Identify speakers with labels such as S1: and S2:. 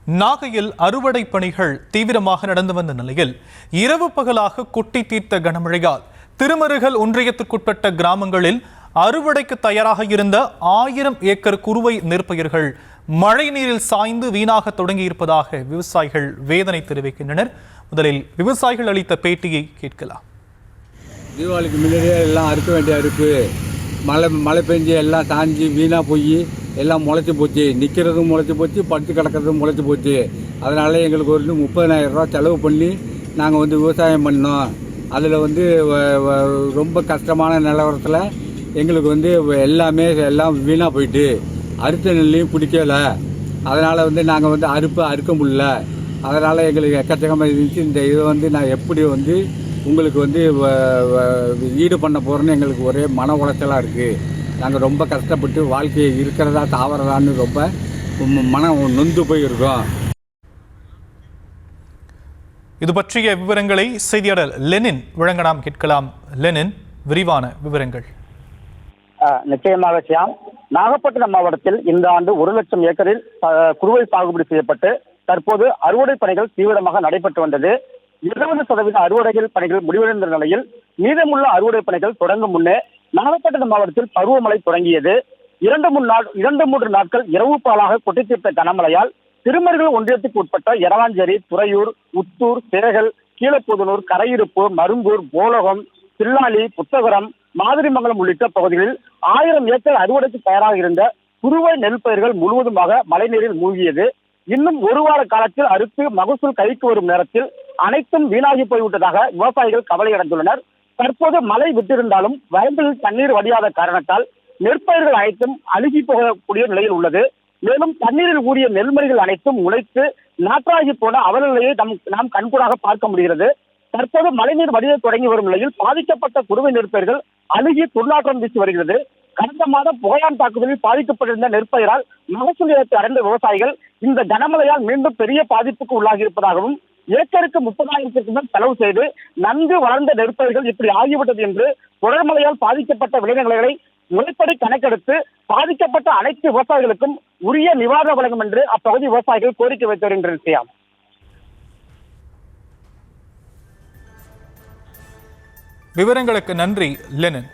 S1: நாகையில் அறுவடை பணிகள் தீவிரமாக நடந்து வந்த நிலையில் இரவு பகலாக கொட்டி தீர்த்த கனமழையால் திருமருகல் ஒன்றியத்திற்குட்பட்ட கிராமங்களில் அறுவடைக்கு தயாராக இருந்த 1000 ஏக்கர் குறுவை நெற்பயிர்கள் மழை நீரில் சாய்ந்து வீணாக தொடங்கியிருப்பதாக விவசாயிகள் வேதனை தெரிவிக்கின்றனர். முதலில் விவசாயிகள் அளித்த பேட்டியை கேட்கலாம்.
S2: தீபாவளிக்கு முன்னாடியே எல்லாம் அறுக்க வேண்டிய அறுப்பு, மழை பெஞ்சு எல்லாம் தாஞ்சி வீணாக போய் எல்லாம் முளைச்சி போச்சு. நிற்கிறதும் முளைச்சி போச்சு, படுத்து கிடக்கிறதும் முளைச்சி போச்சு. அதனால எங்களுக்கு ஒரு 30,000 ரூபா செலவு பண்ணி நாங்கள் விவசாயம் பண்ணோம். அதில் ரொம்ப கஷ்டமான நிலவரத்தில் எங்களுக்கு எல்லாம் வீணாக போயிட்டு அறுத்த நெல்லையும் பிடிக்கல. அதனால் நாங்கள் அறுக்க முடியல. அதனால் எங்களுக்கு எக்கச்சக்கமாக இருந்துச்சு. இந்த இதை நான் எப்படி உங்களுக்கு ஈடு பண்ண போகிறேன்னு எங்களுக்கு ஒரே மன உளைச்சலாக இருக்குது. நாங்கள் ரொம்ப கஷ்டப்பட்டு வாழ்க்கையை இருக்கிறதா தாவறதான்னு ரொம்ப மனம் நொந்து போயிருக்கோம்.
S1: இது பற்றிய விவரங்களை செய்தியாளர் லெனின் வழங்க நாம் கேட்கலாம். லெனின், விரிவான விவரங்கள்.
S3: நிச்சயமாக சியாம், நாகப்பட்டினம் மாவட்டத்தில் இந்த ஆண்டு 1,00,000 ஏக்கரில் குறுவை சாகுபடி செய்யப்பட்டு தற்போது அறுவடை பணிகள் தீவிரமாக நடைபெற்று வந்தது. 20% அறுவடைகள் பணிகள் முடிவடைந்த நிலையில் மீதமுள்ள அறுவடை பணிகள் தொடங்கும் முன்னே நாகப்பட்டினம் மாவட்டத்தில் பருவமழை தொடங்கியது. 2-3 நாட்கள் இரவு பாலாக கொட்டித்தீர்த்த கனமழையால் திருமருகல் ஒன்றியத்துக்கு உட்பட்ட எரவாஞ்சேரி, துறையூர், உத்தூர், சேகல், கீழப்புதனூர், கரையிருப்பு, மரும்பூர், போலகம், சில்லாலி, புத்தகரம், மாதிரிமங்கலம் உள்ளிட்ட பகுதிகளில் 1000 ஏக்கர் அறுவடைக்கு தயாராக இருந்த குறுவை நெல் பயிர்கள் முழுவதுமாக மழைநீரில் மூழ்கியது. இன்னும் ஒரு வார காலத்தில் அறுத்து மகசூல் கைக்கு வரும் நேரத்தில் அனைத்தும் வீணாகி போய்விட்டதாக விவசாயிகள் கவலையடைந்துள்ளனர். தற்போது மழை விட்டிருந்தாலும் வயல்களில் தண்ணீர் வடியாத காரணத்தால் நெற்பயிர்கள் அனைத்தும் அழுகி போகக்கூடிய நிலையில் உள்ளது. மேலும் தண்ணீரில் ஊறிய நெல்மணிகள் அனைத்தும் உழைத்து நாற்றாகி போன அவலநிலையை நாம் கண்கூடாக பார்க்க முடிகிறது. தற்போது மழைநீர் வடிய தொடங்கி வரும் நிலையில் பாதிக்கப்பட்ட குறுவை நெற்பயிர்கள் அழுகி துர்நாற்றம் வீசி வருகிறது. கடந்த மாதம் புகையான் தாக்குதலில் பாதிக்கப்பட்டிருந்த நெற்பயிரால் மகசூல் இழப்பு அடைந்த விவசாயிகள் இந்த கனமழையால் மீண்டும் பெரிய பாதிப்புக்கு உள்ளாகி இருப்பதாகவும், ஏக்கருக்கு 30,000 மேல் செலவு செய்து நன்கு வளர்ந்த நெற்பயிர்கள் இப்படி ஆகிவிட்டது என்று தொடர் மழையால் பாதிக்கப்பட்ட விளைநிலங்களை முறைப்படி கணக்கெடுத்து பாதிக்கப்பட்ட அனைத்து விவசாயிகளுக்கும் உரிய நிவாரணம் வழங்கும் என்று அப்பகுதி விவசாயிகள் கோரிக்கை வைத்து வருகின்றனர்.
S1: விவரங்களுக்கு நன்றி லெனின்.